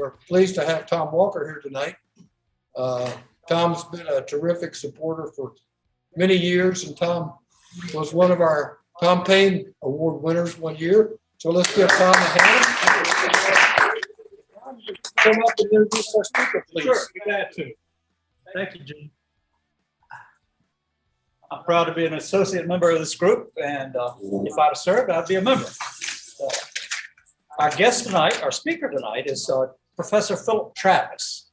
we're pleased to have Tom Walker here tonight. Tom's been a terrific supporter for many years, and Tom was one of our Tom Paine Award winners one year. So let's give Tom a hand. Come up and introduce our speaker, please. Sure, be glad to. Thank you, Jim. I'm proud to be an associate member of this group, and if I'd served, I'd be a member. Our guest tonight, our speaker tonight, is Professor Phillip Travis.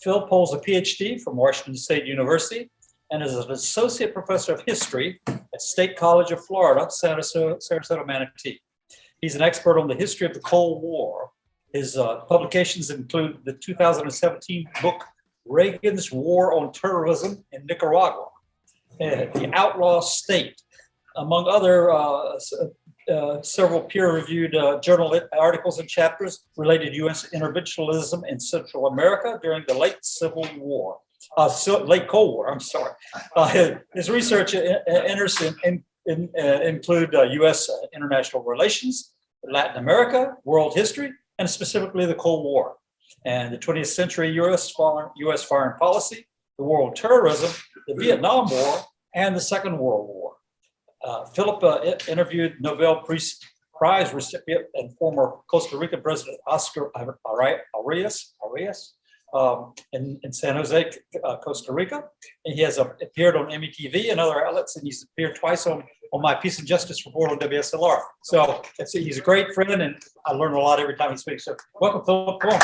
Phil holds a PhD from Washington State University and is an associate professor of history at State College of Florida, Sarasota, Manatee. He's an expert on the history of the Cold War. His publications include the 2017 book, Reagan's War on Terrorism in Nicaragua, The Outlaw State, among other several peer-reviewed journal articles and chapters related to U.S. interventionism in Central America during the late Cold War, I'm sorry. His research interests include U.S. international relations, Latin America, world history, and specifically the Cold War, and the 20th century U.S. foreign policy, the war on terrorism, the Vietnam War, and the Second World War. Philip interviewed Nobel Prize recipient and former Costa Rican President Oscar Arias in San Jose, Costa Rica. And he has appeared on METV and other outlets, and he's appeared twice on my Peace and Justice report on WSLR. So he's a great friend, and I learn a lot every time he speaks. So welcome, Philip. Come on.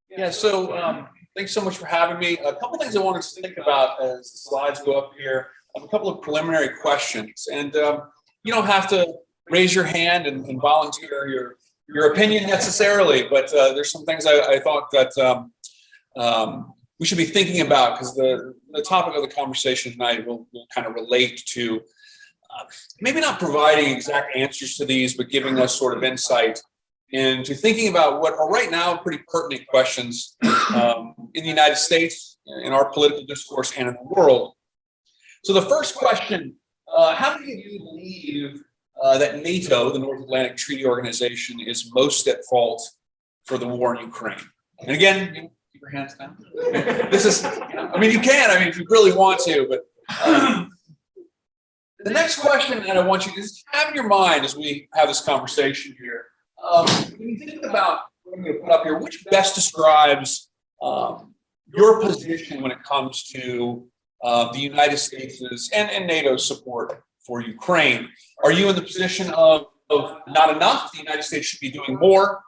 Yeah, so thanks so much for having me. A couple things I wanted to think about as the slides go up here. A couple of preliminary questions, and you don't have to raise your hand and volunteer your opinion necessarily, but there's some things I thought that we should be thinking about, because the topic of the conversation tonight will kind of relate to maybe not providing exact answers to these, but giving us sort of insight into thinking about what are right now pretty pertinent questions in the United States, in our political discourse, and in the world. So the first question, how many of you believe that NATO, the North Atlantic Treaty Organization, is most at fault for the war in Ukraine? And again, keep your hands down. This is, I mean, you can, if you really want to, but the next question that I want you to just have in your mind as we have this conversation here, when you think about what I'm going to put up here, which best describes your position when it comes to the United States' and NATO's support for Ukraine? Are you in the position of not enough, the United States should be doing more?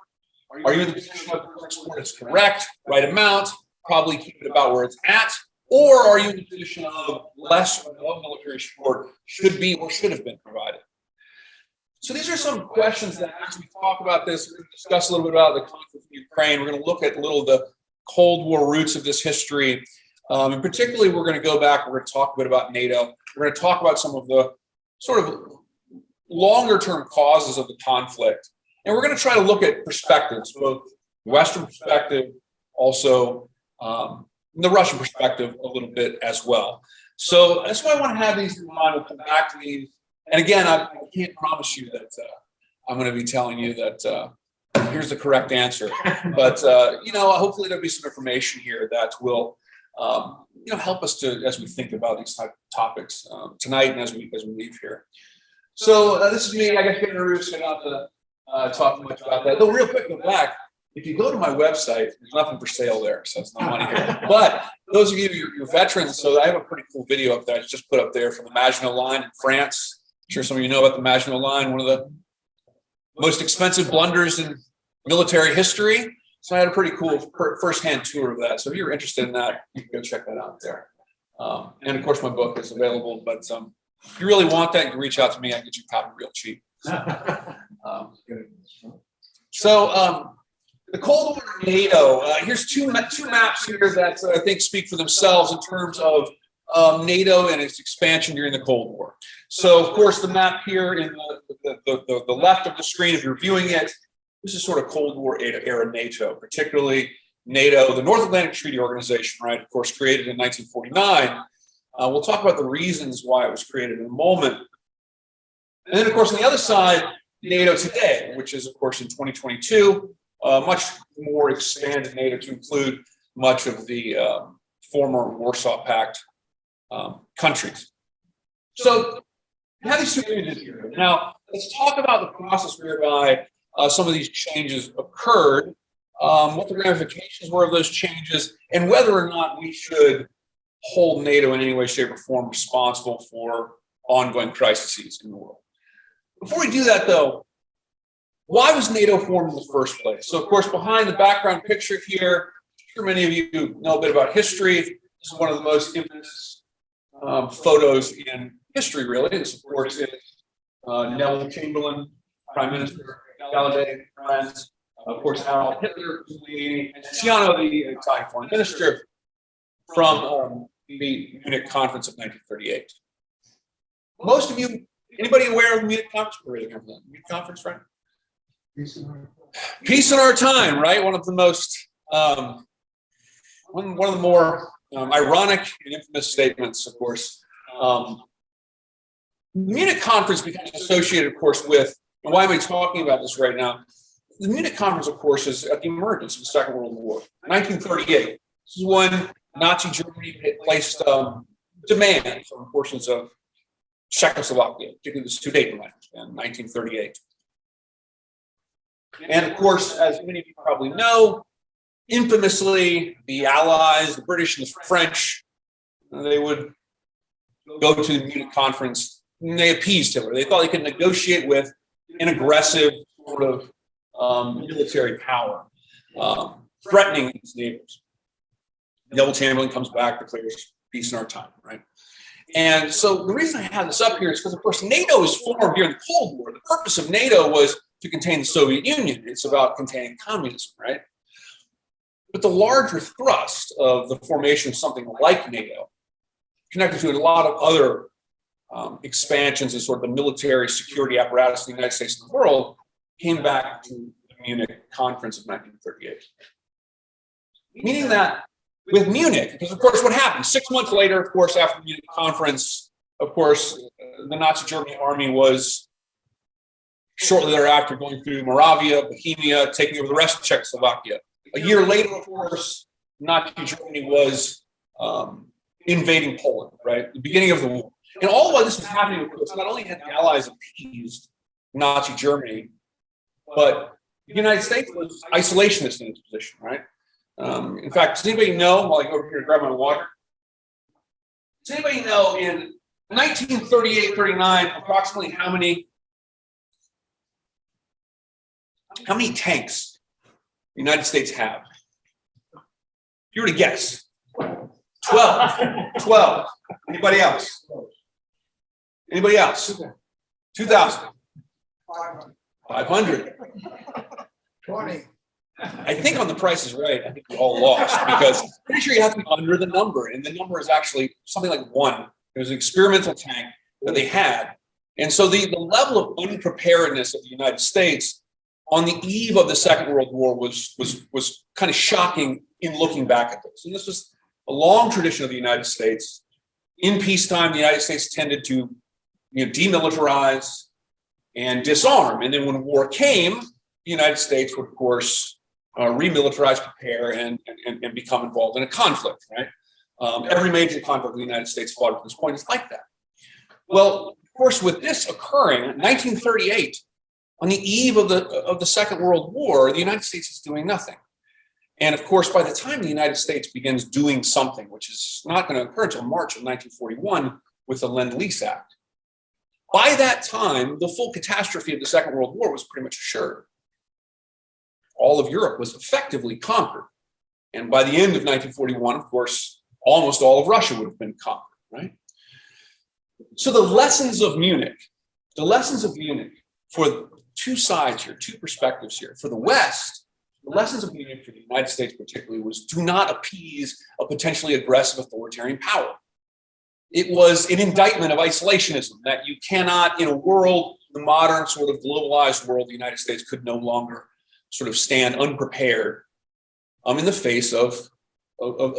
Are you in the position of the support is correct, right amount, probably keep it about where it's at? Or are you in the position of less or no military support should be or should have been provided? So these are some questions that, as we talk about this, we're going to discuss a little bit about the conflict in Ukraine. We're going to look at a little of the Cold War roots of this history. And particularly, we're going to go back, we're going to talk a bit about NATO. We're going to talk about some of the sort of longer term causes of the conflict. And we're going to try to look at perspectives, both Western perspective, also the Russian perspective a little bit as well. So that's why I want to have these in mind. We'll come back to these. And again, I can't promise you that I'm going to be telling you that here's the correct answer. But, hopefully there'll be some information here that will help us to, as we think about these type of topics tonight and as we leave here. So this is me. I got to introduce. I don't have to talk much about that. Though, real quick, go back. If you go to my website, there's nothing for sale there, so it's no money here. But those of you, you're veterans, so I have a pretty cool video up there. I just put up there from the Maginot Line in France. I'm sure some of you know about the Maginot Line, one of the most expensive blunders in military history. So I had a pretty cool firsthand tour of that. So if you're interested in that, you can go check that out there. And of course, my book is available. But if you really want that, you can reach out to me. I can get you a copy real cheap. The Cold War and NATO. Here's two maps here that I think speak for themselves in terms of NATO and its expansion during the Cold War. So, of course, the map here in the left of the screen, if you're viewing it, this is sort of Cold War era NATO, particularly NATO, the North Atlantic Treaty Organization, right? Of course, created in 1949. We'll talk about the reasons why it was created in a moment. And then, of course, on the other side, NATO today, which is, of course, in 2022, much more expanded NATO to include much of the former Warsaw Pact countries. So we have these two images here. Now, let's talk about the process whereby some of these changes occurred, what the ramifications were of those changes, and whether or not we should hold NATO in any way, shape, or form responsible for ongoing crises in the world. Before we do that, though, why was NATO formed in the first place? So, of course, behind the background picture here, I'm sure many of you know a bit about history. This is one of the most infamous photos in history, really. This, of course, is Neville Chamberlain, Prime Minister, Gallaudet, France, of course, Adolf Hitler, Mussolini, and Tiziano, the Italian Foreign Minister, from the Munich Conference of 1938. Most of you, anybody aware of the Munich Conference? We're raising our hand. Munich Conference, right? Peace in our time, right? One of the most, one of the more ironic and infamous statements, of course. The Munich Conference becomes associated, of course, with, and why am I talking about this right now? The Munich Conference, of course, is at the emergence of the Second World War, 1938. This is when Nazi Germany had placed demands on portions of Czechoslovakia, particularly the Sudetenland, in 1938. And of course, as many of you probably know, infamously, the Allies, the British and the French, they would go to the Munich Conference and they appeased Hitler. They thought they could negotiate with an aggressive sort of military power, threatening its neighbors. Neville Chamberlain comes back, declares peace in our time, right? And so the reason I have this up here is because, of course, NATO was formed during the Cold War. The purpose of NATO was to contain the Soviet Union. It's about containing communism, right? But the larger thrust of the formation of something like NATO, connected to a lot of other expansions in sort of the military security apparatus of the United States and the world, came back to the Munich Conference of 1938. Meaning that with Munich, because of course what happened 6 months later, of course, after the Munich Conference, of course, the Nazi German army was shortly thereafter going through Moravia, Bohemia, taking over the rest of Czechoslovakia. A year later, of course, Nazi Germany was invading Poland, right? The beginning of the war. And all while this was happening, of course, not only had the Allies appeased Nazi Germany, but the United States was isolationist in its position, right? In fact, does anybody know, while I go over here to grab my water, does anybody know in 1938-39, approximately how many tanks the United States have? If you were to guess. 12. 12. Anybody else? Anybody else? 2,000. 500. 20. I think on The Price is Right, I think we all lost because I'm pretty sure you have to be under the number, and the number is actually something like 1. It was an experimental tank that they had. And so the level of unpreparedness of the United States on the eve of the Second World War was kind of shocking in looking back at this. And this was a long tradition of the United States. In peacetime, the United States tended to demilitarize and disarm. And then when war came, the United States would, of course, remilitarize, prepare, and become involved in a conflict, right? Every major conflict the United States fought at this point is like that. Well, of course, with this occurring in 1938, on the eve of the Second World War, the United States is doing nothing. And of course, by the time the United States begins doing something, which is not going to occur until March of 1941 with the Lend-Lease Act, by that time, the full catastrophe of the Second World War was pretty much assured. All of Europe was effectively conquered. And by the end of 1941, of course, almost all of Russia would have been conquered, right? So the lessons of Munich for two sides here, two perspectives here. For the West, the lessons of Munich for the United States particularly was do not appease a potentially aggressive authoritarian power. It was an indictment of isolationism that you cannot, in a world, the modern sort of globalized world, the United States could no longer sort of stand unprepared in the face of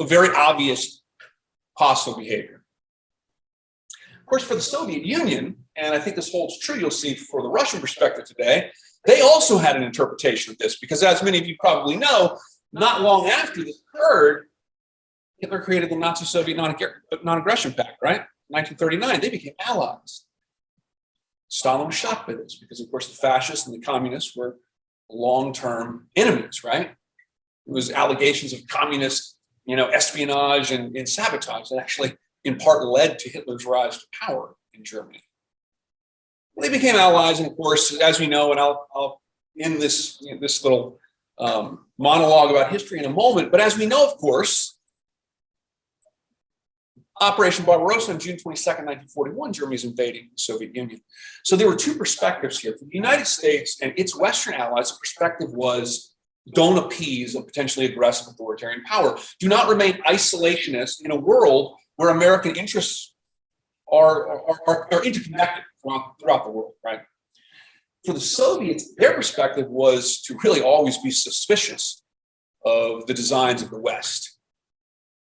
very obvious hostile behavior. Of course, for the Soviet Union, and I think this holds true, you'll see for the Russian perspective today, they also had an interpretation of this because, as many of you probably know, not long after this occurred, Hitler created the Nazi-Soviet non-aggression pact, right? 1939, they became allies. Stalin was shocked by this because, of course, the fascists and the communists were long-term enemies, right? It was allegations of communist, espionage and sabotage that actually, in part, led to Hitler's rise to power in Germany. They became allies, and of course, as we know, and I'll end this little monologue about history in a moment. But as we know, of course, Operation Barbarossa on June 22nd, 1941, Germany is invading the Soviet Union. So there were two perspectives here. For the United States and its Western allies, the perspective was don't appease a potentially aggressive authoritarian power. Do not remain isolationist in a world where American interests are interconnected throughout the world, right? For the Soviets, their perspective was to really always be suspicious of the designs of the West.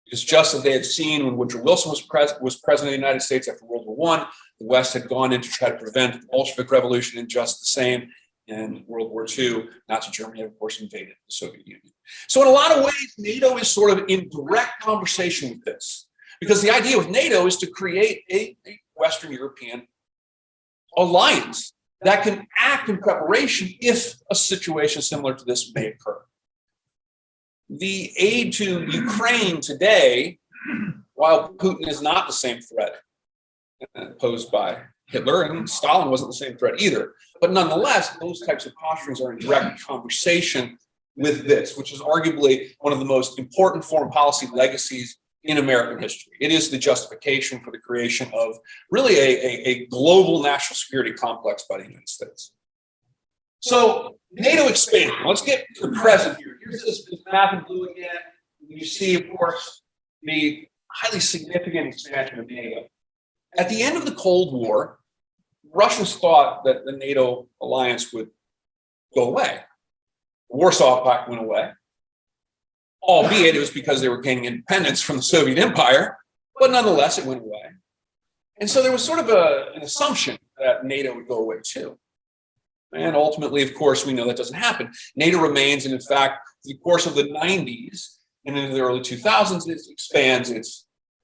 Because just as they had seen when Woodrow Wilson was president of the United States after World War I, the West had gone in to try to prevent the Bolshevik Revolution, and just the same in World War II, Nazi Germany had, of course, invaded the Soviet Union. So in a lot of ways, NATO is sort of in direct conversation with this. Because the idea with NATO is to create a Western European alliance that can act in preparation if a situation similar to this may occur. The aid to Ukraine today, while Putin is not the same threat posed by Hitler, and Stalin wasn't the same threat either, but nonetheless, those types of posturings are in direct conversation with this, which is arguably one of the most important foreign policy legacies in American history. It is the justification for the creation of really a global national security complex by the United States. So NATO expanded. Let's get to the present here. Here's this map in blue again. You see, of course, the highly significant expansion of NATO. At the end of the Cold War, Russians thought that the NATO alliance would go away. The Warsaw Pact went away, albeit it was because they were gaining independence from the Soviet Empire, but nonetheless, it went away. And so there was sort of an assumption that NATO would go away too. And ultimately, of course, we know that doesn't happen. NATO remains, and in fact, through the course of the 90s and into the early 2000s, it expands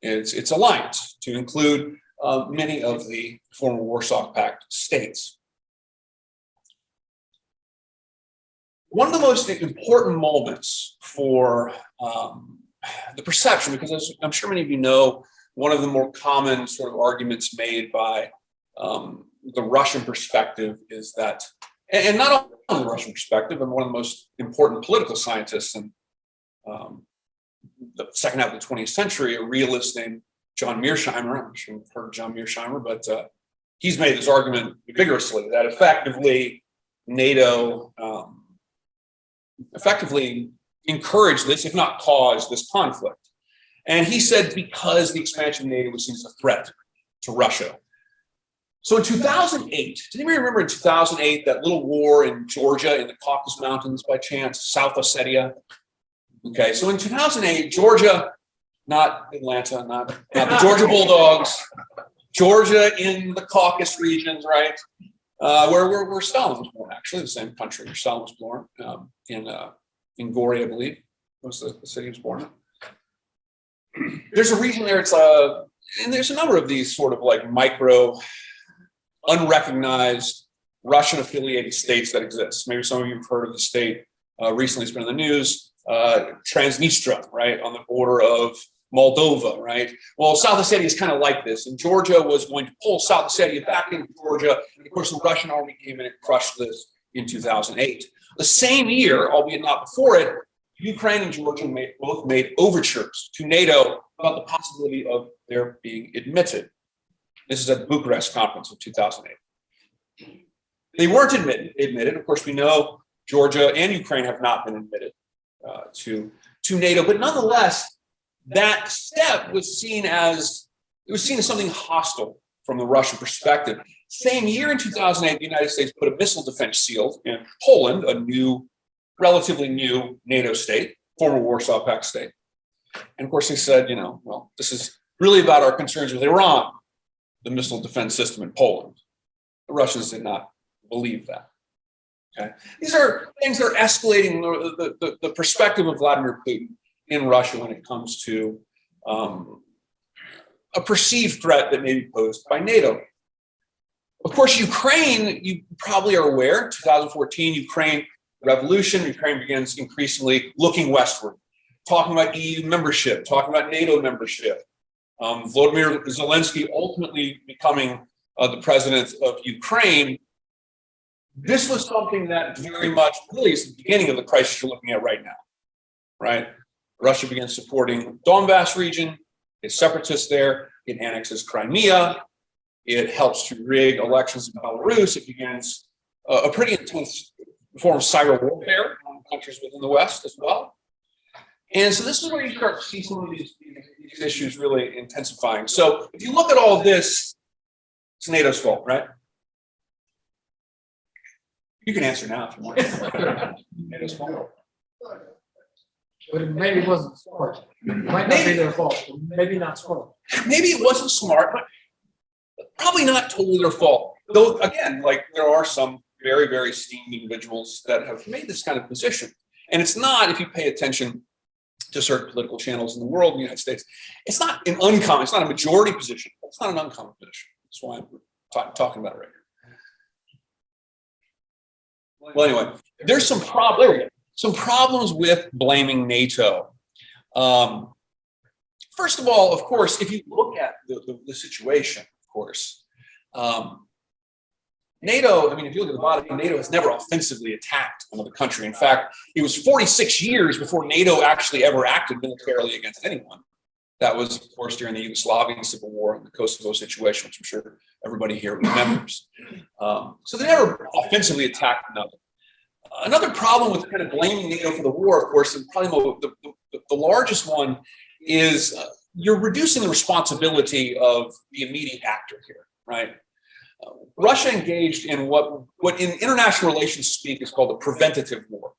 its alliance to include many of the former Warsaw Pact states. One of the most important moments for the perception, because as I'm sure many of you know, one of the more common sort of arguments made by the Russian perspective is that, and not only the Russian perspective, but one of the most important political scientists in the second half of the 20th century, a realist named John Mearsheimer. I'm sure you've heard of John Mearsheimer, but he's made this argument vigorously that effectively NATO effectively encouraged this, if not caused this conflict. And he said because the expansion of NATO was seen as a threat to Russia. So in 2008, does anybody remember in 2008 that little war in Georgia in the Caucasus Mountains by chance, South Ossetia? Okay, so in 2008, Georgia, not Atlanta, not the Georgia Bulldogs, Georgia in the Caucasus regions, right? Where Stalin was born, actually, the same country where Stalin was born, in Gori, I believe, was the city he was born in. There's a region there, and there's a number of these sort of like micro, unrecognized Russian-affiliated states that exist. Maybe some of you have heard of the state recently, it's been in the news, Transnistria, right, on the border of Moldova, right? Well, South Ossetia is kind of like this, and Georgia was going to pull South Ossetia back into Georgia, and of course the Russian army came in and crushed this in 2008. The same year, albeit not before it, Ukraine and Georgia both made overtures to NATO about the possibility of their being admitted. This is at the Bucharest Conference of 2008. They weren't admitted. Of course, we know Georgia and Ukraine have not been admitted to NATO, but nonetheless, that step was seen as something hostile from the Russian perspective. Same year in 2008, the United States put a missile defense shield in Poland, a relatively new NATO state, former Warsaw Pact state. And of course, they said, well, this is really about our concerns with Iran. the missile defense system in Poland. The Russians did not believe that. Okay, these are things that are escalating the perspective of Vladimir Putin in Russia when it comes to a perceived threat that may be posed by NATO. Of course, Ukraine, you probably are aware, 2014, Ukraine revolution, Ukraine begins increasingly looking westward, talking about EU membership, talking about NATO membership. Volodymyr Zelensky ultimately becoming the president of Ukraine. This was something that very much really is the beginning of the crisis you're looking at right now, right? Russia begins supporting Donbass region, it's separatists there, it annexes Crimea, it helps to rig elections in Belarus, it begins a pretty intense form of cyber warfare on countries within the West as well. And so this is where you start to see some of these issues really intensifying. So if you look at all of this, it's NATO's fault, right? You can answer now if you want. NATO's fault. But it maybe wasn't smart. It might not be their fault. Maybe not smart. Maybe it wasn't smart, but probably not totally their fault. Though, again, like there are some very, very esteemed individuals that have made this kind of position. And it's not, if you pay attention to certain political channels in the world, in the United States, it's not an uncommon, it's not a majority position. It's not an uncommon position. That's why I'm talking about it right here. Well, anyway, there's some problems with blaming NATO. First of all, of course, if you look at the situation, of course, NATO, I mean, if you look at the bottom, NATO has never offensively attacked another country. In fact, it was 46 years before NATO actually ever acted militarily against anyone. That was, of course, during the Yugoslavian Civil War and the Kosovo situation, which I'm sure everybody here remembers. So they never offensively attacked another. Another problem with kind of blaming NATO for the war, of course, and probably the largest one is you're reducing the responsibility of the immediate actor here, right? Russia engaged in what in international relations speak is called a preventative war.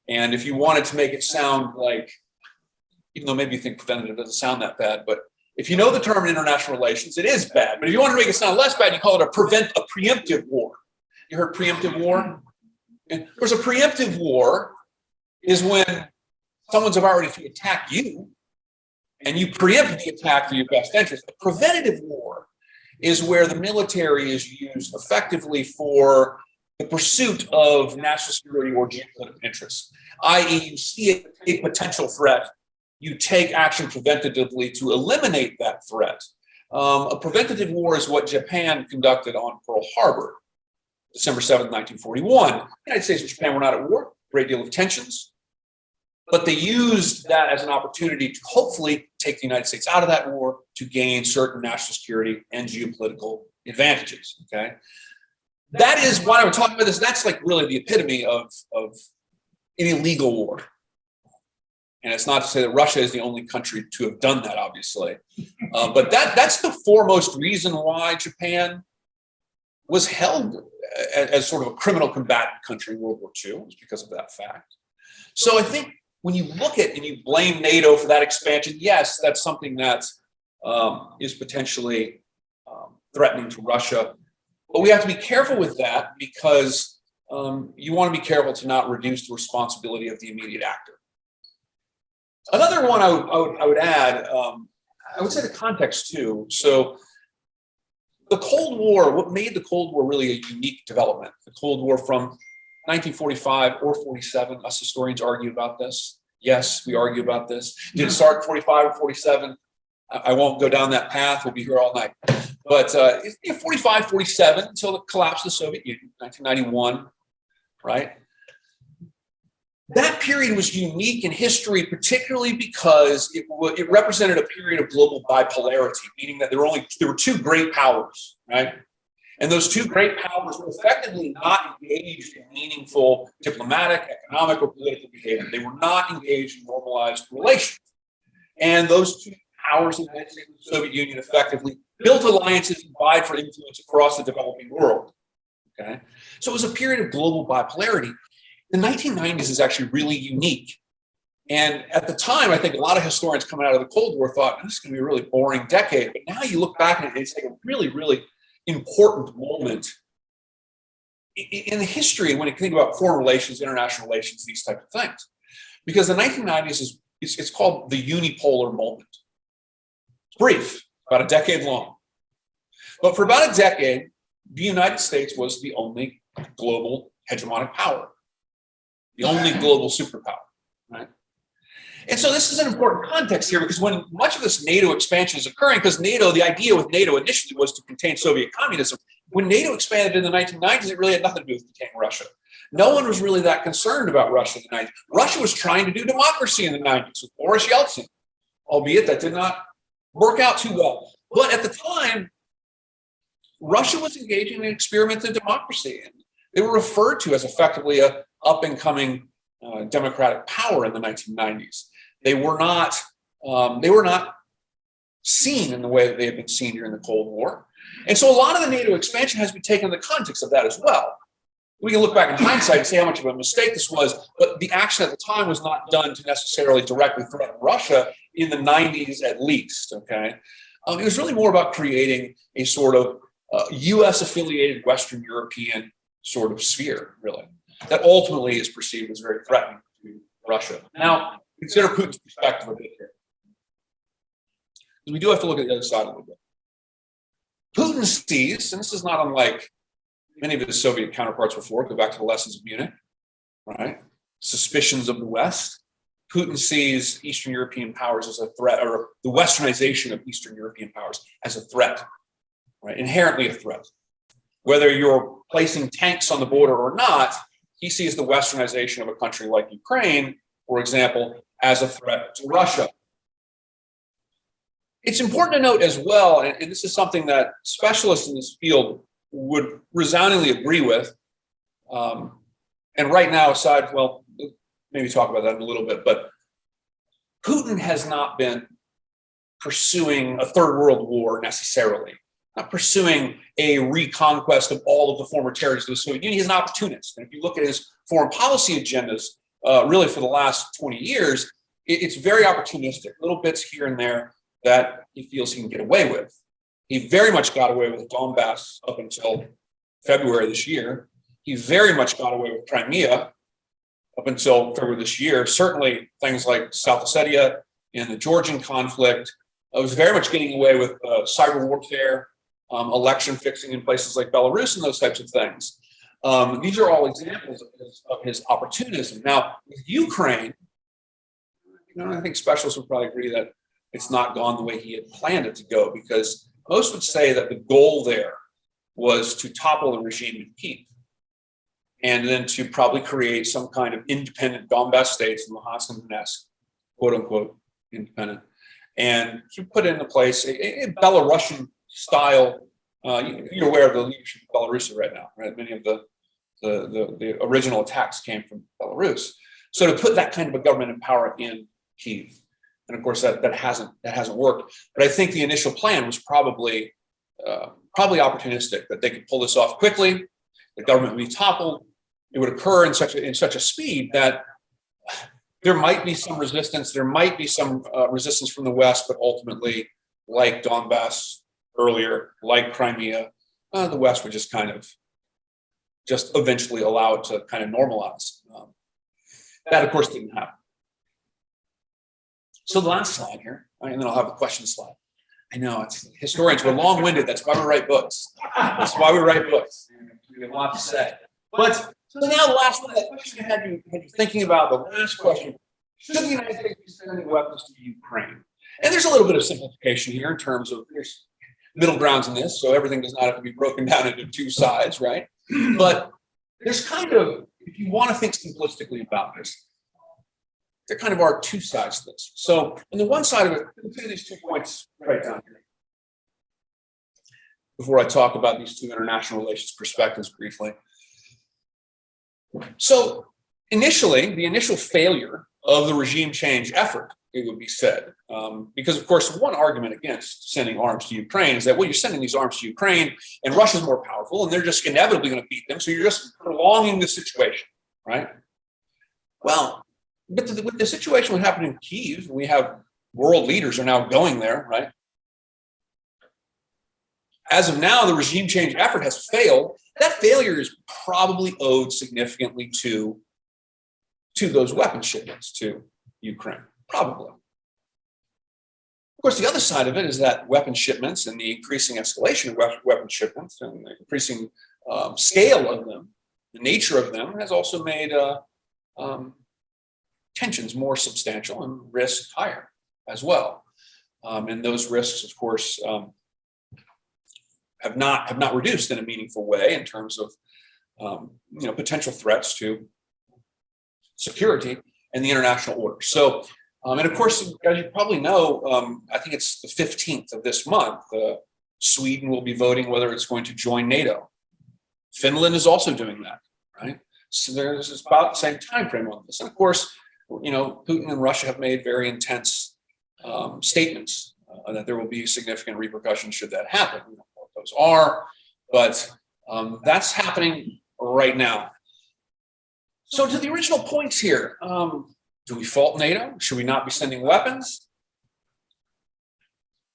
And if you wanted to make it sound like, even though maybe you think preventative doesn't sound that bad, but if you know the term in international relations, it is bad. But if you want to make it sound less bad, you call it a preemptive war. You heard preemptive war? And of course, a preemptive war is when someone's about ready to attack you and you preempt the attack for your best interest. A preventative war is where the military is used effectively for the pursuit of national security or geopolitical interests, i.e. you see a potential threat, you take action preventatively to eliminate that threat. A preventative war is what Japan conducted on Pearl Harbor, December 7th, 1941. The United States and Japan were not at war, great deal of tensions, but they used that as an opportunity to hopefully take the United States out of that war to gain certain national security and geopolitical advantages, okay? That is why I'm talking about this. That's like really the epitome of an illegal war. And it's not to say that Russia is the only country to have done that, obviously. But that's the foremost reason why Japan was held as sort of a criminal combatant country in World War II, was because of that fact. So I think when you look at and you blame NATO for that expansion, yes, that's something that is potentially threatening to Russia. But we have to be careful with that because you want to be careful to not reduce the responsibility of the immediate actor. Another one I would add, I would say the context too. So the Cold War, what made the Cold War really a unique development, the Cold War from 1945 or 47, us historians argue about this. Yes, we argue about this. Did it start in 45 or 47? I won't go down that path. We'll be here all night. But 45, 47 until the collapse of the Soviet Union, 1991, right? That period was unique in history, particularly because it represented a period of global bipolarity, meaning that there were two great powers, right? And those two great powers were effectively not engaged in meaningful diplomatic, economic, or political behavior. They were not engaged in normalized relations. And those two powers, the United States and the Soviet Union, effectively built alliances and vied for influence across the developing world. Okay, so it was a period of global bipolarity. The 1990s is actually really unique And at the time, I think a lot of historians coming out of the Cold War thought, this is going to be a really boring decade. But now you look back and it's like a really, really important moment in the history when you think about foreign relations, international relations, these types of things. Because the 1990s it's called the Unipolar Moment. It's brief, about a decade long. But for about a decade, the United States was the only global hegemonic power, the only global superpower, right? And so this is an important context here because when much of this NATO expansion is occurring, because NATO, the idea with NATO initially was to contain Soviet communism. When NATO expanded in the 1990s, it really had nothing to do with containing Russia. No one was really that concerned about Russia in the 90s. Russia was trying to do democracy in the 90s with Boris Yeltsin, albeit that did not work out too well. But at the time, Russia was engaging in an experiment in democracy. And they were referred to as effectively an up-and-coming democratic power in the 1990s. They were not seen in the way that they had been seen during the Cold War. And so a lot of the NATO expansion has been taken in the context of that as well. We can look back in hindsight and say how much of a mistake this was, but the action at the time was not done to necessarily directly threaten Russia in the 90s at least, okay? It was really more about creating a sort of US-affiliated Western European sort of sphere, really, that ultimately is perceived as very threatening to Russia. Now, consider Putin's perspective a bit here. We do have to look at the other side a little bit. Putin sees, and this is not unlike many of his Soviet counterparts before, go back to the lessons of Munich, right? Suspicions of the West. Putin sees Eastern European powers as a threat, or the westernization of Eastern European powers as a threat, right? Inherently a threat. Whether you're placing tanks on the border or not, he sees the westernization of a country like Ukraine, for example, as a threat to Russia. It's important to note as well, and this is something that specialists in this field would resoundingly agree with, and right now, aside, well, maybe talk about that in a little bit, but Putin has not been pursuing a third world war necessarily, not pursuing a reconquest of all of the former territories of the Soviet Union. He's an opportunist. And if you look at his foreign policy agendas, really for the last 20 years, it's very opportunistic, little bits here and there that he feels he can get away with. He very much got away with Donbass up until February this year. He very much got away with Crimea up until February this year. Certainly things like South Ossetia and the Georgian conflict. I was very much getting away with cyber warfare, election fixing in places like Belarus and those types of things. These are all examples of his opportunism. Now, with Ukraine, I think specialists would probably agree that it's not gone the way he had planned it to go, because most would say that the goal there was to topple the regime in Kyiv and then to probably create some kind of independent Donbass states, Luhansk and Donetsk, quote unquote, independent, and to put into place a Belarusian style. You're aware of the leadership of Belarus right now, right? Many of the original attacks came from Belarus. So to put that kind of a government in power in Kyiv. And of course, that hasn't worked. But I think the initial plan was probably opportunistic, that they could pull this off quickly. The government would be toppled. It would occur in such a speed that there might be some resistance. There might be some resistance from the West, but ultimately, like Donbass earlier, like Crimea, the West would just eventually allow it to kind of normalize. That, of course, didn't happen. So the last slide here, and then I'll have a question slide. I know historians, we're long-winded. That's why we write books. That's why we write books. We have a lot to say. But so now the last one, that question had you thinking about, the last question: should the United States be sending weapons to Ukraine? And there's a little bit of simplification here in terms of there's middle grounds in this, so everything does not have to be broken down into two sides, right? But there's kind of, if you want to think simplistically about this, there kind of are two sides to this. So on the one side of it, consider these 2 points right down here before I talk about these two international relations perspectives briefly. So initially, the initial failure of the regime change effort, it would be said, because of course, one argument against sending arms to Ukraine is that, well, you're sending these arms to Ukraine and Russia's more powerful and they're just inevitably going to beat them. So you're just prolonging the situation, right? Well, But with the situation what happened in Kyiv, we have world leaders are now going there, right? As of now, the regime change effort has failed. That failure is probably owed significantly to those weapon shipments to Ukraine, probably. Of course, the other side of it is that weapon shipments and the increasing escalation of weapon shipments and the increasing scale of them, the nature of them, has also made tensions more substantial and risk higher as well. And those risks, of course, have not reduced in a meaningful way in terms of potential threats to security and the international order. So, and of course, as you probably know, I think it's the 15th of this month, Sweden will be voting whether it's going to join NATO. Finland is also doing that, right? So there's about the same time frame on this. And of course, Putin and Russia have made very intense statements that there will be significant repercussions should that happen. We don't know what those are, but that's happening right now. So to the original points here, do we fault NATO? Should we not be sending weapons?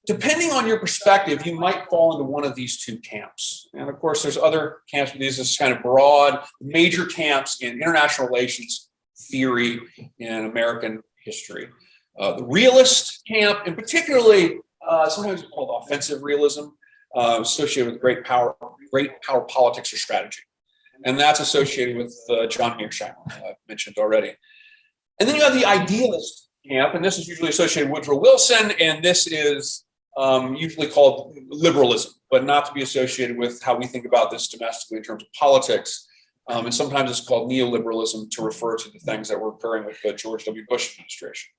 Depending on your perspective, you might fall into one of these two camps. And of course, there's other camps, but these are kind of broad, major camps in international relations theory and American history. The realist camp, and particularly sometimes it's called offensive realism, associated with great power politics or strategy. And that's associated with John Mearsheimer, I've mentioned already. And then you have the idealist camp, and this is usually associated with Woodrow Wilson, and this is usually called liberalism, but not to be associated with how we think about this domestically in terms of politics. And sometimes it's called neoliberalism to refer to the things that were occurring with the George W. Bush administration.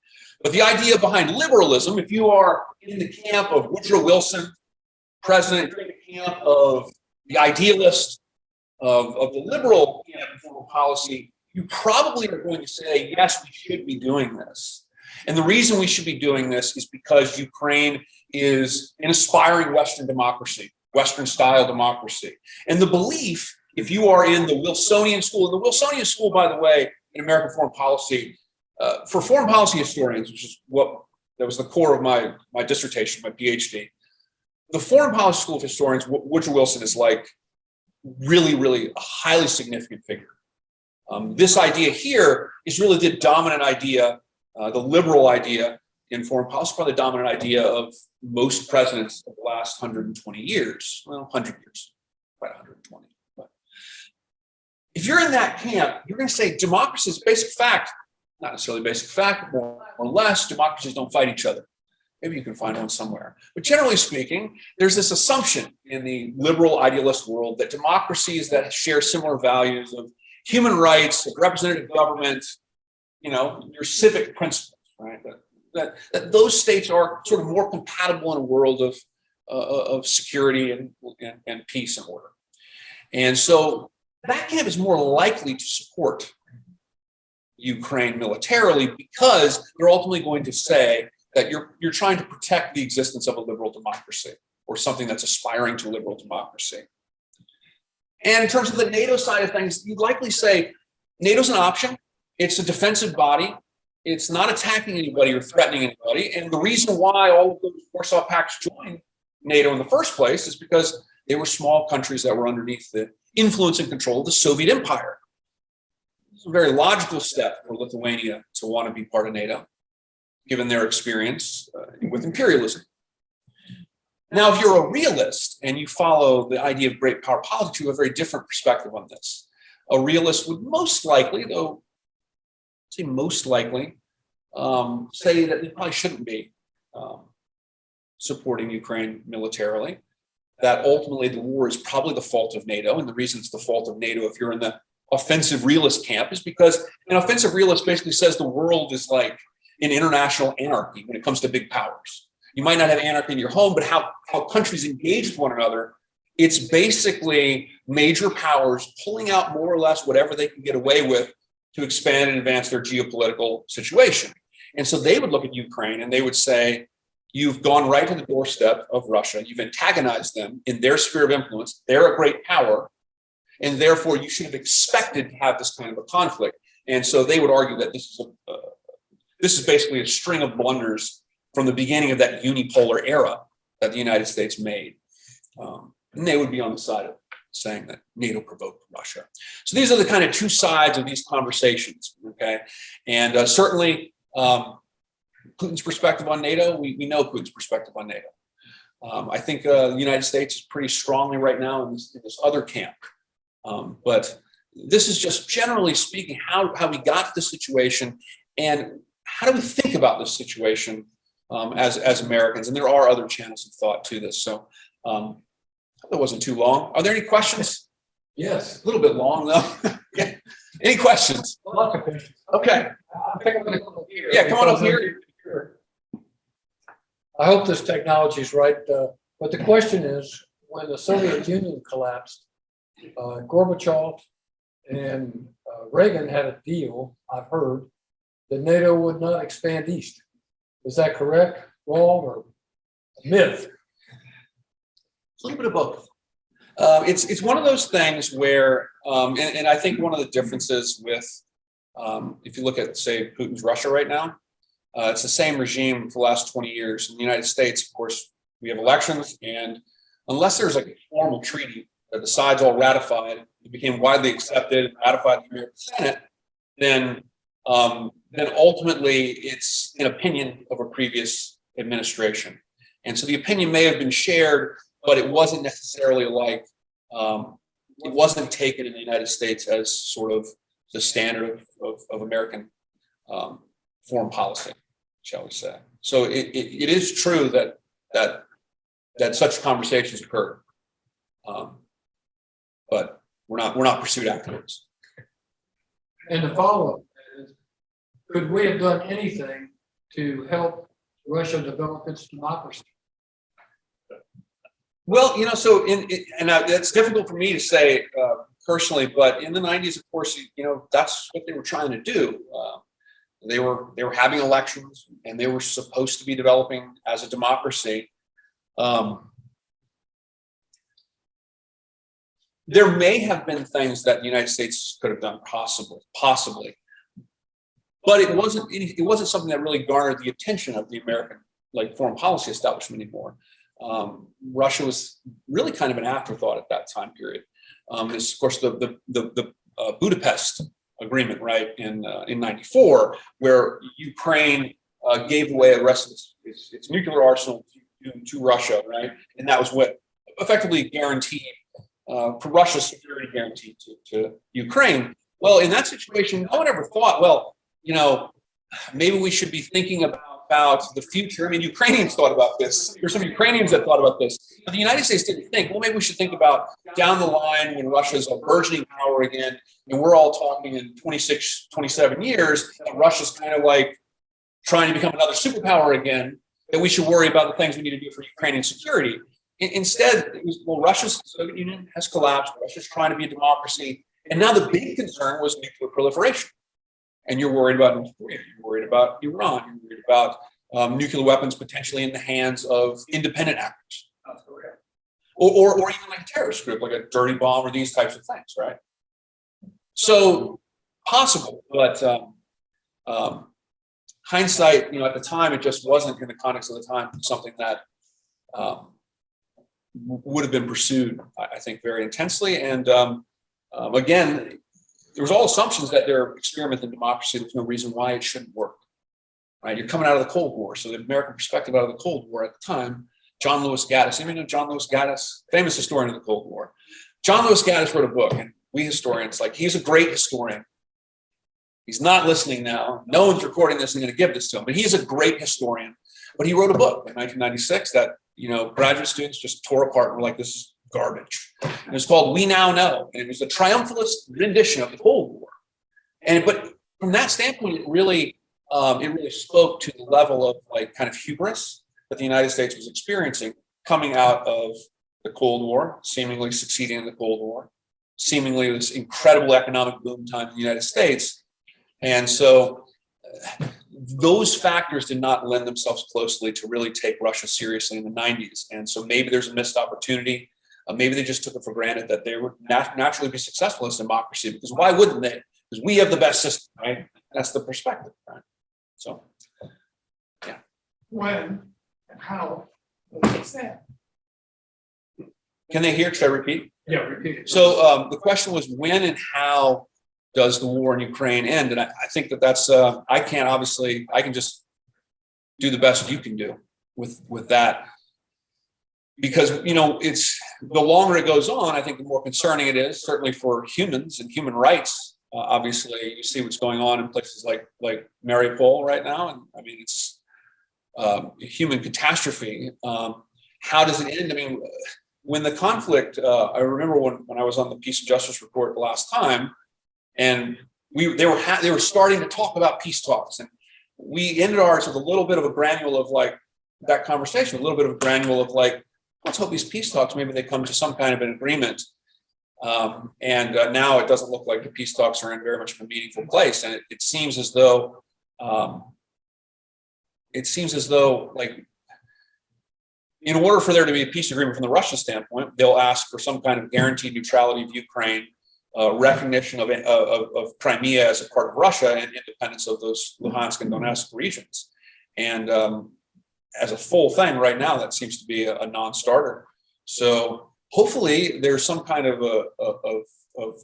But the idea behind liberalism, if you are in the camp of Woodrow Wilson, president, in the camp of the idealist, of the liberal camp of foreign policy, you probably are going to say, yes, we should be doing this. And the reason we should be doing this is because Ukraine is an aspiring Western democracy, Western style democracy. And the belief, if you are in the Wilsonian school, and the Wilsonian school, by the way, in American foreign policy, for foreign policy historians, which is that was the core of my dissertation, my PhD, the foreign policy school of historians, Woodrow Wilson is like really, really a highly significant figure. This idea here is really the dominant idea, the liberal idea in foreign policy, probably the dominant idea of most presidents of the last 120 years. Well, 100 years, quite 120. But if you're in that camp, you're going to say democracy is a basic fact. Not necessarily basic fact, but more or less, democracies don't fight each other. Maybe you can find one somewhere. But generally speaking, there's this assumption in the liberal idealist world that democracies that share similar values of human rights, of representative government, your civic principles, right? That those states are sort of more compatible in a world of security and peace and order. And so that camp is more likely to support Ukraine militarily because they're ultimately going to say that you're trying to protect the existence of a liberal democracy or something that's aspiring to a liberal democracy. And in terms of the NATO side of things, you'd likely say NATO's an option. It's a defensive body. It's not attacking anybody or threatening anybody. And the reason why all of those Warsaw Pacts joined NATO in the first place is because they were small countries that were underneath the influence and control of the Soviet Empire. It's a very logical step for Lithuania to want to be part of NATO, given their experience with imperialism. Now, if you're a realist and you follow the idea of great power politics, you have a very different perspective on this. A realist would most likely, though, say most likely, say that they probably shouldn't be supporting Ukraine militarily, that ultimately the war is probably the fault of NATO. And the reason it's the fault of NATO, if you're in the offensive realist camp, is because an offensive realist basically says the world is like an international anarchy when it comes to big powers. You might not have anarchy in your home, but how countries engage with one another, it's basically major powers pulling out more or less whatever they can get away with to expand and advance their geopolitical situation. And so they would look at Ukraine and they would say, you've gone right to the doorstep of Russia. You've antagonized them in their sphere of influence. They're a great power. And therefore, you should have expected to have this kind of a conflict. And so they would argue that this is this is basically a string of blunders from the beginning of that unipolar era that the United States made. And they would be on the side of saying that NATO provoked Russia. So these are the kind of two sides of these conversations, okay? And certainly Putin's perspective on NATO, we know Putin's perspective on NATO. I think the United States is pretty strongly right now in this other camp. But this is just generally speaking how we got to this situation and how do we think about this situation as Americans. And there are other channels of thought to this. So that wasn't too long. Are there any questions? Yes. A little bit long though. Yeah. Any questions? Lots of questions. Okay. I think I'm going to come up here. Yeah, come on up here. I hope this technology is right. But the question is, when the Soviet Union collapsed, Gorbachev and Reagan had a deal, I've heard, that NATO would not expand east. Is that correct, wrong, or myth? A little bit of both. It's one of those things where, and I think one of the differences with, if you look at, say, Putin's Russia right now, it's the same regime for the last 20 years. In the United States, of course, we have elections, and unless there's like a formal treaty that the sides all ratified, it became widely accepted and ratified in the American Senate, then ultimately it's an opinion of a previous administration. And so the opinion may have been shared, but it wasn't necessarily like, it wasn't taken in the United States as sort of the standard of American foreign policy, shall we say. So it is true that such conversations occurred, but we're not pursued afterwards. And the follow-up is, could we have done anything to help Russia develop its democracy? Well, so that's difficult for me to say personally, but in the 90s, of course, that's what they were trying to do. They were having elections, and they were supposed to be developing as a democracy. There may have been things that the United States could have done, possibly, but it wasn't something that really garnered the attention of the American foreign policy establishment anymore. Russia was really kind of an afterthought at that time period. It's, of course, the Budapest Agreement, right, in '94, where Ukraine gave away the rest of its nuclear arsenal to Russia, right, and that was what effectively guaranteed for Russia's security guarantee to Ukraine. Well, in that situation, no one ever thought, well, maybe we should be thinking about the future. I mean, Ukrainians thought about this. There's some Ukrainians that thought about this. But the United States didn't think, well, maybe we should think about down the line when Russia's a burgeoning power again, and we're all talking in 26, 27 years, and Russia's kind of like trying to become another superpower again, that we should worry about the things we need to do for Ukrainian security. Instead, it was, well, the Soviet Union has collapsed. Russia's trying to be a democracy. And now the big concern was nuclear proliferation. And you're worried about North Korea, you're worried about Iran, you're worried about nuclear weapons potentially in the hands of independent actors, or even like a terrorist group, like a dirty bomb, or these types of things, right? So possible, but hindsight, at the time, it just wasn't, in the context of the time, something that would have been pursued, I think, very intensely. And again, there was all assumptions that their experiment in democracy, there's no reason why it shouldn't work, right? You're coming out of the Cold War. So the American perspective out of the Cold War at the time, John Lewis Gaddis, anybody know John Lewis Gaddis? Famous historian of the Cold War. John Lewis Gaddis wrote a book, and we historians, he's a great historian. He's not listening now. No one's recording this and going to give this to him, but he's a great historian. But he wrote a book in 1996 that, graduate students just tore apart and were like, this is garbage. And it was called We Now Know. And it was a triumphalist rendition of the Cold War. But from that standpoint, it really spoke to the level of kind of hubris that the United States was experiencing coming out of the Cold War, seemingly succeeding in the Cold War, seemingly this incredible economic boom time in the United States. And so those factors did not lend themselves closely to really take Russia seriously in the 90s. And so maybe there's a missed opportunity. Maybe they just took it for granted that they would naturally be successful as democracy, because why wouldn't they? Because we have the best system, right? That's the perspective, right? So when and how does it stand? Can they hear? Should I repeat? Yeah, repeat it. So the question was when and how does the war in Ukraine end? And I think that's I can just do the best you can do with that, because it's the longer it goes on, I think the more concerning it is, certainly for humans and human rights. Obviously, you see what's going on in places like Mariupol right now, and I mean it's a human catastrophe. How does it end? I mean, when the conflict, I remember when I was on the Peace and Justice Report the last time, and they were starting to talk about peace talks, and we ended ours with a little bit of a granule of like that conversation, a little bit of a granule of like, let's hope these peace talks, maybe they come to some kind of an agreement. And now it doesn't look like the peace talks are in very much of a meaningful place, and it seems as though like, in order for there to be a peace agreement from the Russian standpoint, they'll ask for some kind of guaranteed neutrality of Ukraine, recognition of Crimea as a part of Russia, and independence of those Luhansk and Donetsk regions. And as a full thing right now, that seems to be a non-starter. So hopefully there's some kind of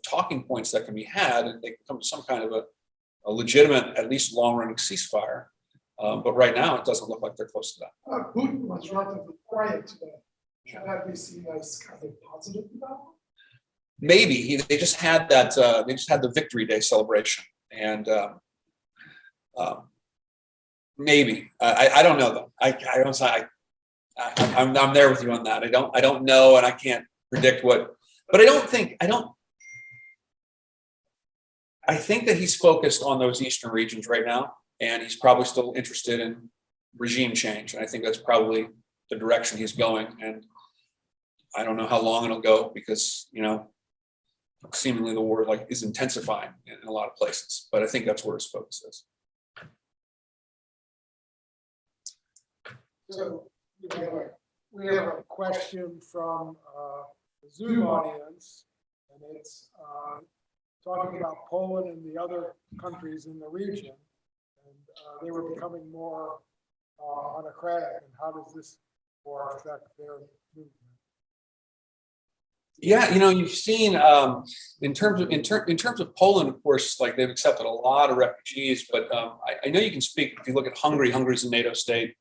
talking points that can be had, and they can come to some kind of a legitimate, at least long-running ceasefire. But right now, it doesn't look like they're close to that. Putin was relatively quiet today. Should that be seen as kind of positive development? Maybe they just had that. They just had the Victory Day celebration, and maybe I don't know though. I'm there with you on that. I don't know, and I can't predict what. But I think that he's focused on those eastern regions right now, and he's probably still interested in regime change. And I think that's probably the direction he's going. And I don't know how long it'll go, because seemingly the war is intensifying in a lot of places. But I think that's where his focus is. So we have a question from the Zoom audience, and it's talking about Poland and the other countries in the region, and they were becoming more autocratic. And how does this war affect their movement? Yeah, you've seen in terms of Poland, of course, like they've accepted a lot of refugees. But I know you can speak. If you look at Hungary, Hungary's a NATO state.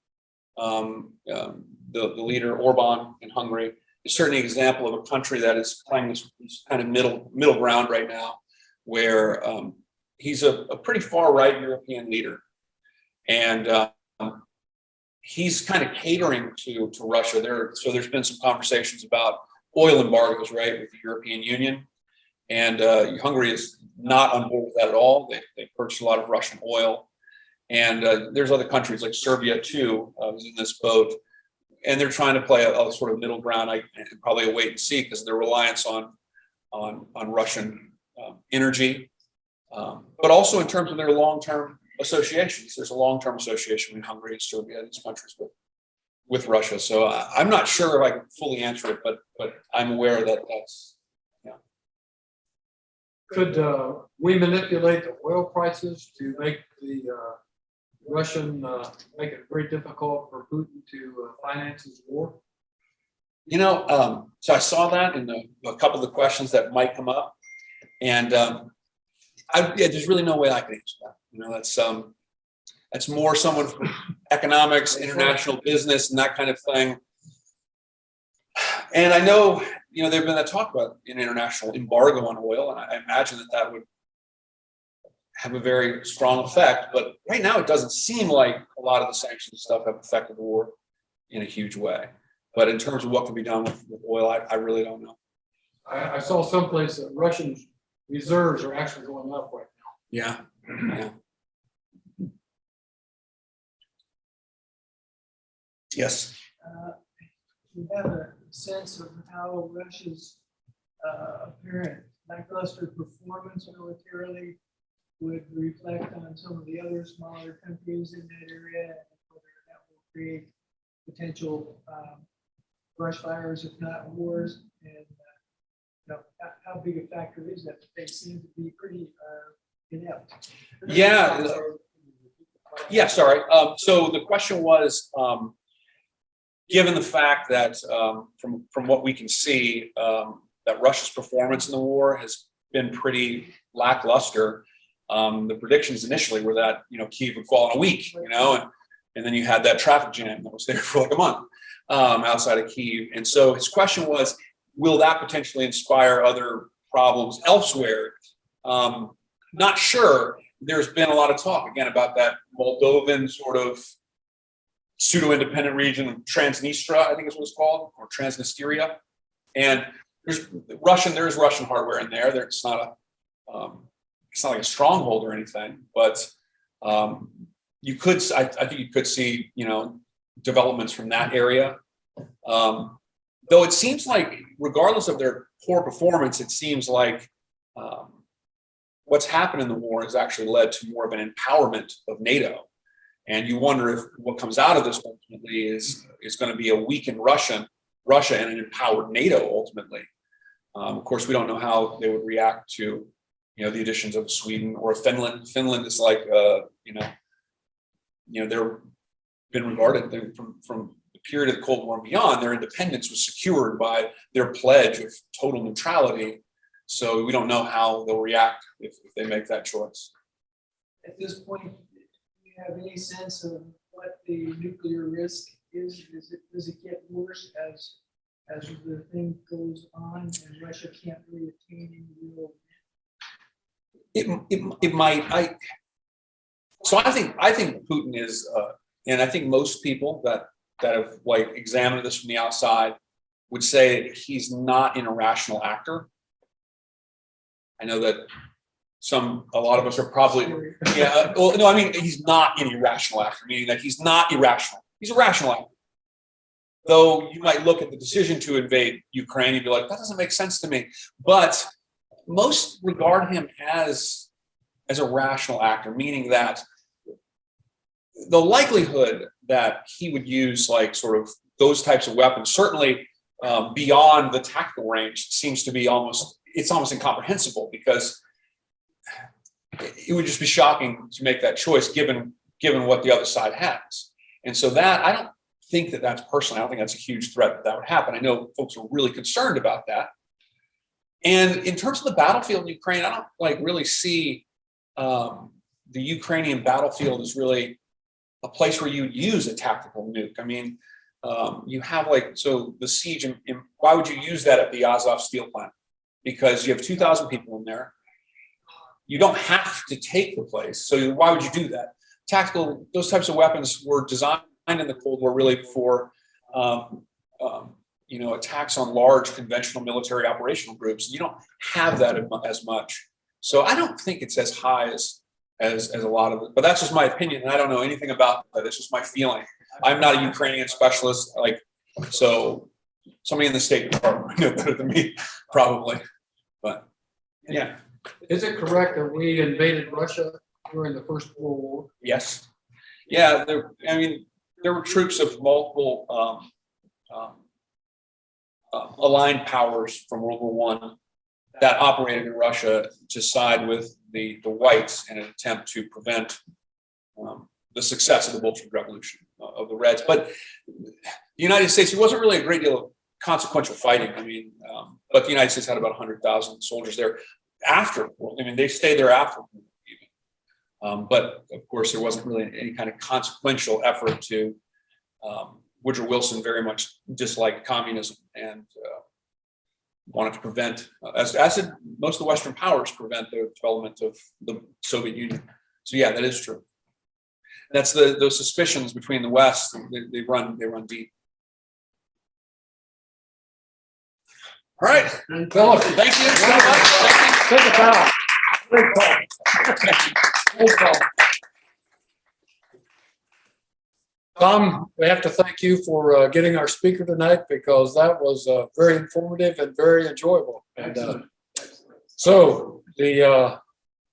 The leader Orban in Hungary is certainly an example of a country that is playing this kind of middle ground right now, where he's a pretty far right European leader, and he's kind of catering to Russia. So there's been some conversations about oil embargoes, right, with the European Union, and Hungary is not on board with that at all. They purchase a lot of Russian oil, and there's other countries like Serbia too is in this boat, and they're trying to play a sort of middle ground. Probably a wait and see, because their reliance on Russian energy, but also in terms of their long-term associations. There's a long-term association between Hungary and Serbia, these countries, with Russia. So I'm not sure if I can fully answer it, but I'm aware that that's, yeah. Could we manipulate the oil prices to make the Russian, make it very difficult for Putin to finance his war? So I saw that in a couple of the questions that might come up, and there's really no way I can answer that. That's more someone from economics, international business, and that kind of thing. And I know, there've been that talk about an international embargo on oil, and I imagine that would have a very strong effect. But right now, it doesn't seem like a lot of the sanctions stuff have affected the war in a huge way. But in terms of what can be done with oil, I really don't know. I saw someplace that Russian reserves are actually going up right now. Yeah. Yes. We have a sense of how Russia's apparent lackluster performance militarily would reflect on some of the other smaller countries in that area, and whether that will create potential brush fires, if not wars, and how big a factor is that? They seem to be pretty inept. Yeah. Yeah, sorry. So the question was, given the fact that from what we can see, that Russia's performance in the war has been pretty lackluster. The predictions initially were that Kyiv would fall in a week, and then you had that traffic jam that was there for like a month outside of Kyiv. And so his question was, will that potentially inspire other problems elsewhere? Not sure. There's been a lot of talk again about that Moldovan sort of pseudo-independent region of Transnistria, I think is what it's called, or Transnistria. And there's Russian hardware in there. It's not like a stronghold or anything, but I think you could see, developments from that area. Though it seems like, regardless of their poor performance, it seems like what's happened in the war has actually led to more of an empowerment of NATO. And you wonder if what comes out of this ultimately is going to be a weakened Russia and an empowered NATO ultimately. Of course, we don't know how they would react to, the additions of Sweden or Finland. Finland is like, they're been regarded from the period of the Cold War and beyond. Their independence was secured by their pledge of total neutrality. So we don't know how they'll react if they make that choice. At this point, do you have any sense of what the nuclear risk is? Does it get worse as the thing goes on and Russia can't really attain any real? It might. I think Putin is, and I think most people that have examined this from the outside would say he's not an irrational actor. I know that a lot of us are probably, yeah. Well, no, I mean, he's not an irrational actor, meaning that he's not irrational. He's a rational actor. Though you might look at the decision to invade Ukraine and be like, that doesn't make sense to me. But most regard him as a rational actor, meaning that the likelihood that he would use sort of those types of weapons, certainly beyond the tactical range, seems to be almost incomprehensible, because it would just be shocking to make that choice given what the other side has. And so that, I don't think that's personally, I don't think that's a huge threat that would happen. I know folks are really concerned about that. And in terms of the battlefield in Ukraine, I don't really see the Ukrainian battlefield as really a place where you would use a tactical nuke. I mean, you have so the siege, why would you use that at the Azov steel plant? Because you have 2,000 people in there. You don't have to take the place. So why would you do that? Those types of weapons were designed in the Cold War really for, attacks on large conventional military operational groups. You don't have that as much. So I don't think it's as high as a lot of it, but that's just my opinion. And I don't know anything about that. It's just my feeling. I'm not a Ukrainian specialist. So somebody in the State Department would know better than me, probably. But yeah. Is it correct that we invaded Russia during the First World War? Yes. Yeah. There were troops of multiple aligned powers from World War I that operated in Russia to side with the whites in an attempt to prevent the success of the Bolshevik Revolution of the Reds. But the United States, there wasn't really a great deal of consequential fighting. But the United States had about 100,000 soldiers there after. They stayed there after even. But of course, there wasn't really any kind of consequential effort to. Woodrow Wilson very much disliked communism and wanted to prevent, as did most of the Western powers, prevent the development of the Soviet Union. So yeah, that is true. That's those suspicions between the West. They run deep. All right, Phillip, thank you so much. take a bow. Great call. Great call. Tom, we have to thank you for getting our speaker tonight, because that was very informative and very enjoyable. And so the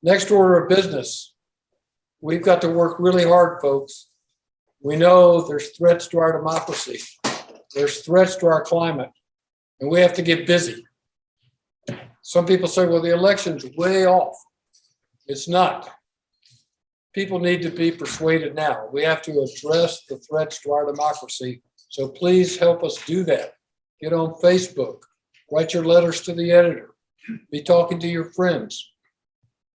next order of business, we've got to work really hard, folks. We know there's threats to our democracy. There's threats to our climate, and we have to get busy. Some people say, well, the election's way off. It's not. people need to be persuaded now. We have to address the threats to our democracy. So please help us do that. Get on Facebook, write your letters to the editor, be talking to your friends.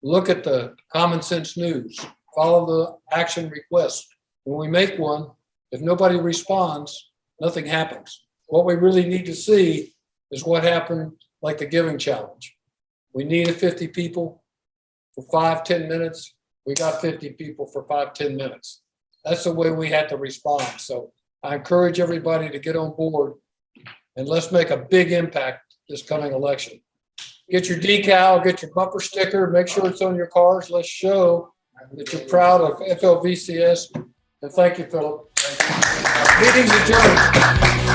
Look at the common sense news, follow the action requests. When we make one, if nobody responds, nothing happens. What we really need to see is what happened like the giving challenge. We needed 50 people for 5-10 minutes. We got 50 people for 5-10 minutes. That's the way we had to respond. So I encourage everybody to get on board and let's make a big impact this coming election. Get your decal, get your bumper sticker, make sure it's on your cars. Let's show that you're proud of FLVCS. And thank you, Phillip. Meeting's adjourned.